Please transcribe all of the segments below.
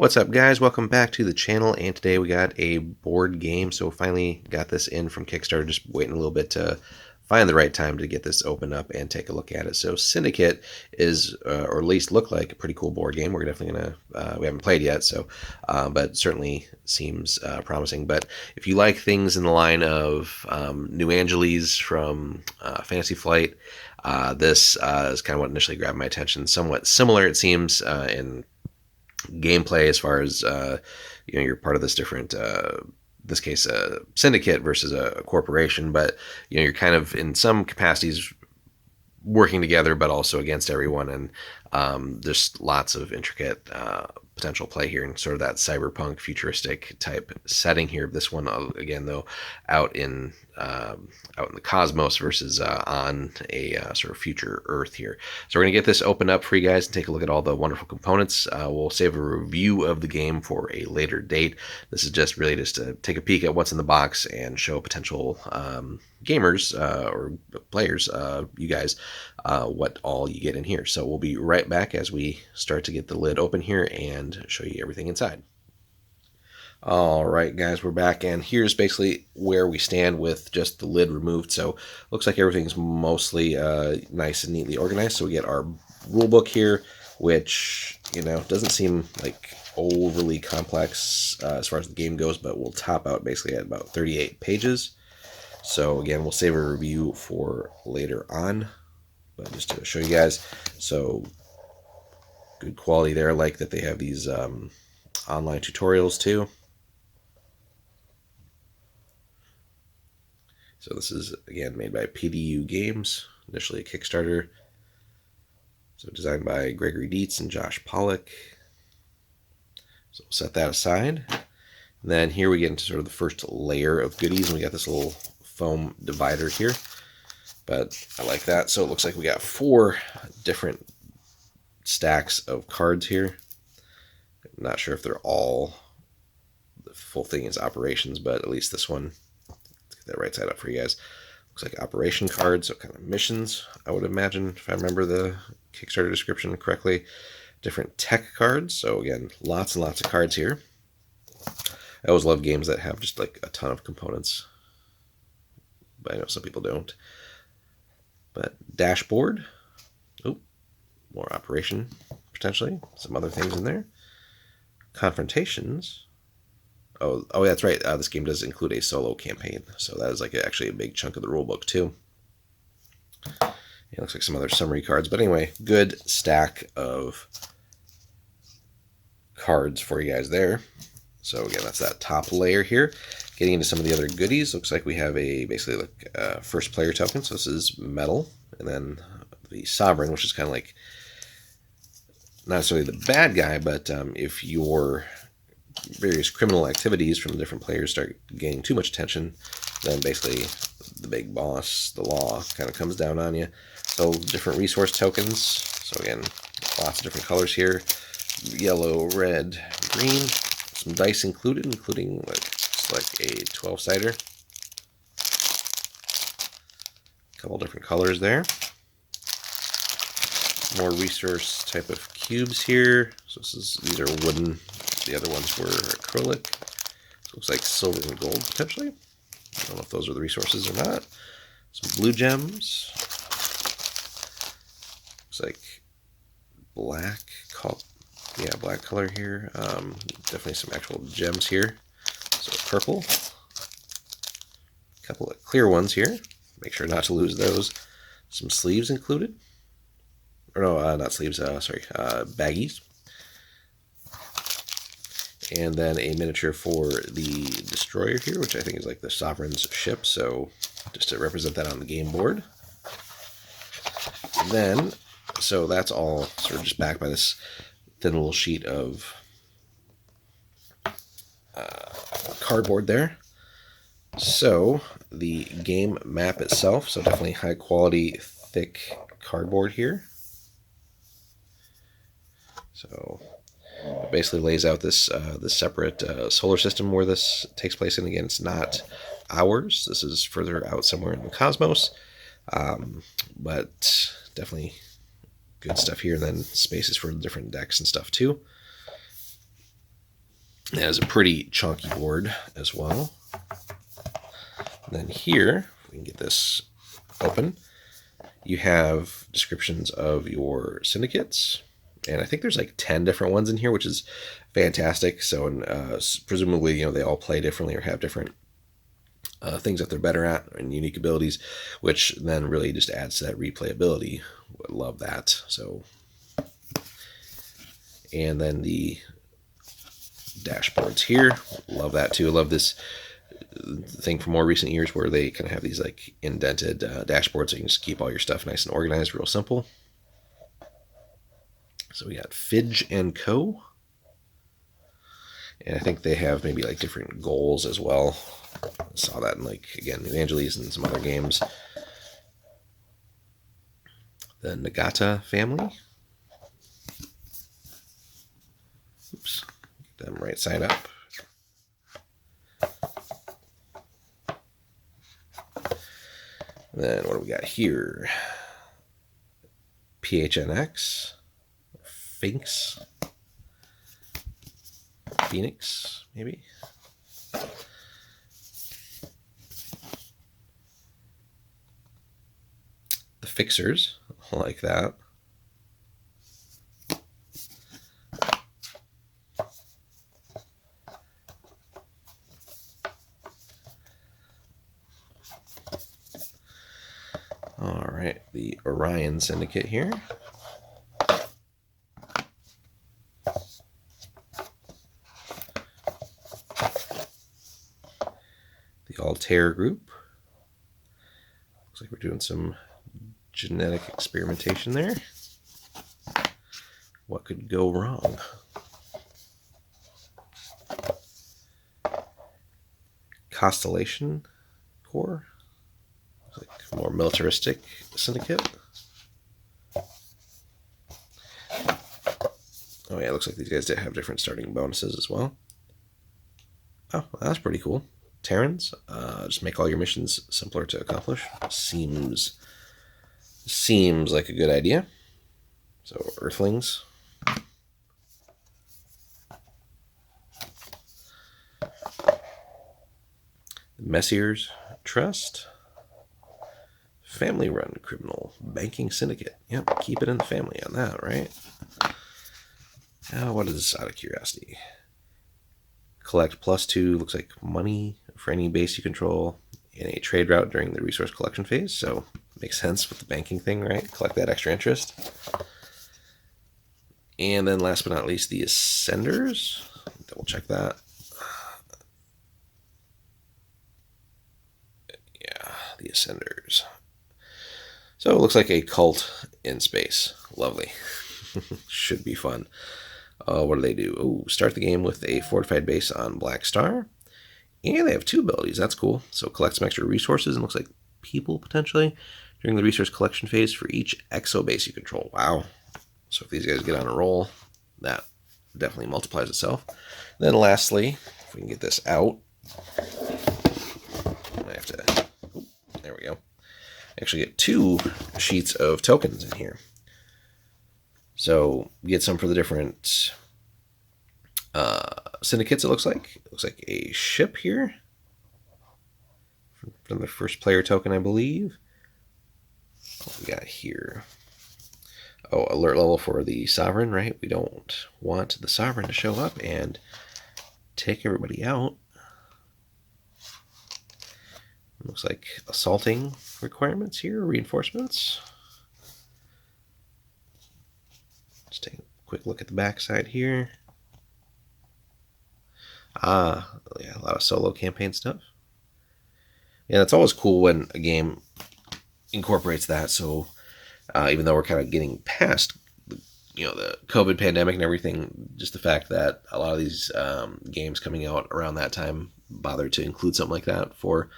What's up, guys? Welcome back to the channel, and today we got a board game. So finally got this in from Kickstarter, just waiting a little bit to find the right time to get this open up and take a look at it. So Syndicate is, or at least look like, a pretty cool board game. We're definitely gonna, we haven't played yet, so, but certainly seems promising. But if you like things in the line of New Angeles from Fantasy Flight, this is kind of what initially grabbed my attention. Somewhat similar, it seems, in gameplay as far as you're part of this different this case a syndicate versus a corporation, but you're kind of in some capacities working together but also against everyone, and there's lots of intricate potential play here in sort of that cyberpunk futuristic type setting here. This one again though out in the cosmos versus on a sort of future Earth here. So we're gonna get this open up for you guys and take a look at all the wonderful components. We'll save a review of the game for a later date. This is just really just to take a peek at what's in the box and show potential gamers or players, you guys, what all you get in here. So we'll be right back as we start to get the lid open here and show you everything inside. All right, guys, we're back, and here's basically where we stand with just the lid removed. So looks like everything's mostly nice and neatly organized. So we get our rule book here, which doesn't seem like overly complex as far as the game goes, but will top out basically at about 38 pages. So again, we'll save a review for later on, but just to show you guys, so good quality there. I like that they have these online tutorials too. So this is, again, made by PDU Games, initially a Kickstarter. So designed by Gregory Dietz and Josh Pollock. So we'll set that aside. And then here we get into sort of the first layer of goodies, and we got this little foam divider here. But I like that. So it looks like we got 4 different stacks of cards here. I'm not sure if they're all, the full thing is operations, but at least this one, that right side up for you guys. Looks like operation cards, so kind of missions, I would imagine, if I remember the Kickstarter description correctly. Different tech cards, so again, lots and lots of cards here. I always love games that have just like a ton of components, but I know some people don't. But dashboard, oh, more operation potentially, some other things in there. Confrontations. Oh, that's right. This game does include a solo campaign, so that is like actually a big chunk of the rulebook too. It looks like some other summary cards, but anyway, good stack of cards for you guys there. So again, that's that top layer here. Getting into some of the other goodies, looks like we have a basically like first player token. So this is metal, and then the sovereign, which is kind of like not necessarily the bad guy, but if your various criminal activities from different players start gaining too much attention, then basically the big boss, the law, kind of comes down on you. So different resource tokens. So again, lots of different colors here: yellow, red, green. Some dice included, including like a 12-sider. A couple different colors there. More resource type of cubes here. So these are wooden. The other ones were acrylic. So it looks like silver and gold potentially. I don't know if those are the resources or not. Some blue gems. Looks like black. Yeah, black color here. Definitely some actual gems here. So purple. A couple of clear ones here. Make sure not to lose those. Some sleeves included. Or no, not sleeves. Sorry, baggies. And then a miniature for the destroyer here, which I think is like the Sovereign's ship, so just to represent that on the game board. And then, so that's all sort of just backed by this thin little sheet of cardboard there. So the game map itself, so definitely high quality, thick cardboard here. So it basically lays out this separate solar system where this takes place in. Again, it's not ours. This is further out somewhere in the cosmos, but definitely good stuff here. And then spaces for different decks and stuff too. It has a pretty chunky board as well. And then here, if we can get this open, you have descriptions of your syndicates. And I think there's like 10 different ones in here, which is fantastic. So presumably, they all play differently or have different things that they're better at and unique abilities, which then really just adds to that replayability. Would love that. So, and then the dashboards here, love that too. I love this thing from more recent years where they kind of have these like indented dashboards so you can just keep all your stuff nice and organized, real simple. So we got Fidge and Co. And I think they have maybe like different goals as well. I saw that in like, again, New Angeles and some other games. The Nagata family. Oops, get them right side up. Then what do we got here? PHNX, Phoenix, maybe. The Fixers, like that. All right, the Orion Syndicate here. The Altair group. Looks like we're doing some genetic experimentation there. What could go wrong? Constellation Corps. Looks like more militaristic syndicate. Oh yeah, it looks like these guys did have different starting bonuses as well. Oh, that's pretty cool. Terrans, just make all your missions simpler to accomplish. Seems like a good idea. So Earthlings. Messier's Trust. Family-run criminal banking syndicate. Yep, keep it in the family on that, right? What is this out of curiosity? Collect +2, looks like money for any base you control in a trade route during the resource collection phase. So makes sense with the banking thing, right? Collect that extra interest. And then last but not least, the Ascenders. Double check that. Yeah, the Ascenders. So it looks like a cult in space. Lovely. Should be fun. What do they do? Oh, start the game with a fortified base on Black Star. And they have 2 abilities. That's cool. So collect some extra resources and looks like people potentially during the resource collection phase for each exo base you control. Wow. So if these guys get on a roll, that definitely multiplies itself. Then lastly, if we can get this out, I have to, there we go. Actually get 2 sheets of tokens in here. So get some for the different syndicates, it looks like. It looks like a ship here from the first player token, I believe. What we got here? Oh, alert level for the Sovereign, right? We don't want the Sovereign to show up and take everybody out. Looks like assaulting requirements here, reinforcements. Let's take a quick look at the backside here. Yeah, a lot of solo campaign stuff. Yeah, it's always cool when a game incorporates that. So even though we're kind of getting past the COVID pandemic and everything, just the fact that a lot of these games coming out around that time bothered to include something like that for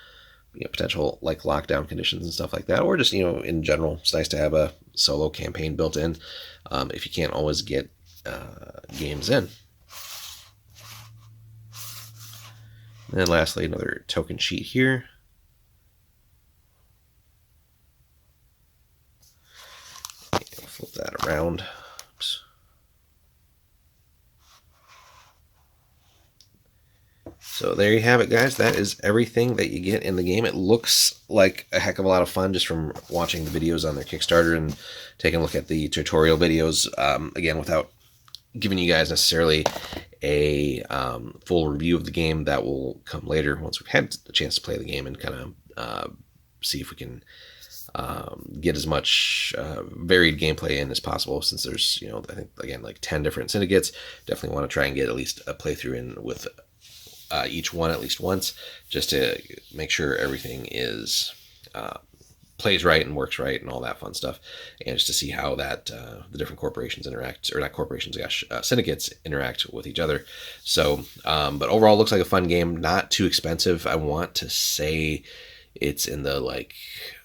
potential like lockdown conditions and stuff like that, or just in general, it's nice to have a solo campaign built in if you can't always get games in. And then lastly, another token sheet here. Flip that around. Oops. So there you have it, guys. That is everything that you get in the game. It looks like a heck of a lot of fun just from watching the videos on their Kickstarter and taking a look at the tutorial videos. Again, without giving you guys necessarily a full review of the game. That will come later once we've had a chance to play the game and kind of see if we can get as much varied gameplay in as possible, since there's, I think, again, like 10 different syndicates. Definitely want to try and get at least a playthrough in with each one at least once, just to make sure everything is plays right and works right and all that fun stuff, and just to see how that the different corporations interact, or not corporations, gosh, syndicates interact with each other. So, but overall, looks like a fun game, not too expensive. I want to say it's in the, like,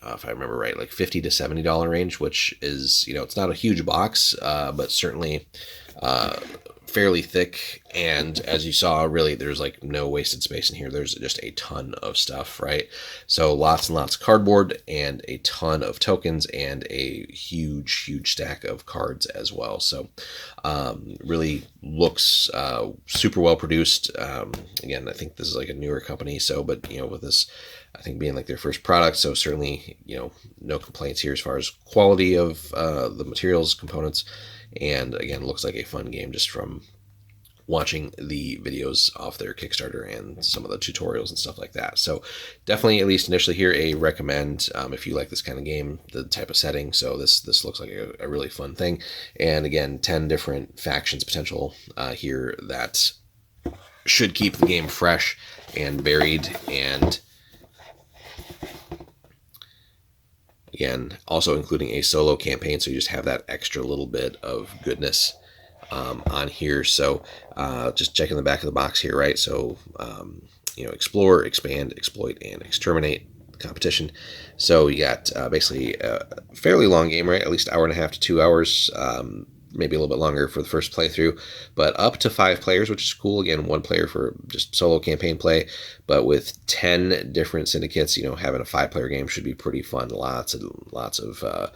if I remember right, like $50 to $70 range, which is, it's not a huge box, but certainly fairly thick. And as you saw, really, there's like no wasted space in here. There's just a ton of stuff, right? So lots and lots of cardboard and a ton of tokens and a huge stack of cards as well. So really looks super well produced. Again, I think this is like a newer company, so, but with this, I think, being like their first product, so certainly, no complaints here as far as quality of the materials, components. And again, looks like a fun game just from watching the videos off their Kickstarter and some of the tutorials and stuff like that. So definitely, at least initially here, a recommend if you like this kind of game, the type of setting. So this looks like a really fun thing. And again, 10 different factions potential here that should keep the game fresh and varied, and again, also including a solo campaign, so you just have that extra little bit of goodness on here. So just checking the back of the box here, right? So, explore, expand, exploit, and exterminate competition. So you got basically a fairly long game, right? At least hour and a half to 2 hours. Maybe a little bit longer for the first playthrough, but up to 5 players, which is cool. Again, 1 player for just solo campaign play, but with 10 different syndicates, having a 5-player game should be pretty fun. Lots of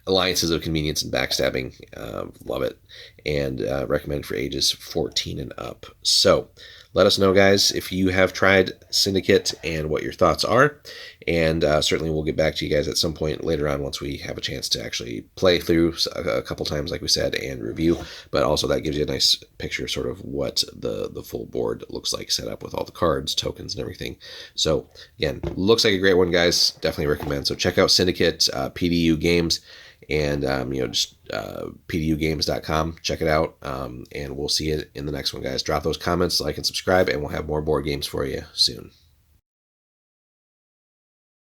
alliances of convenience and backstabbing. Love it, and recommend for ages 14 and up. So let us know, guys, if you have tried Syndicate and what your thoughts are. And certainly we'll get back to you guys at some point later on once we have a chance to actually play through a couple times, like we said, and review. But also that gives you a nice picture sort of what the full board looks like, set up with all the cards, tokens, and everything. So again, looks like a great one, guys. Definitely recommend. So check out Syndicate, PDU Games, and just pdugames.com. Check it out, and we'll see you in the next one, guys. Drop those comments, like, and subscribe, and we'll have more board games for you soon.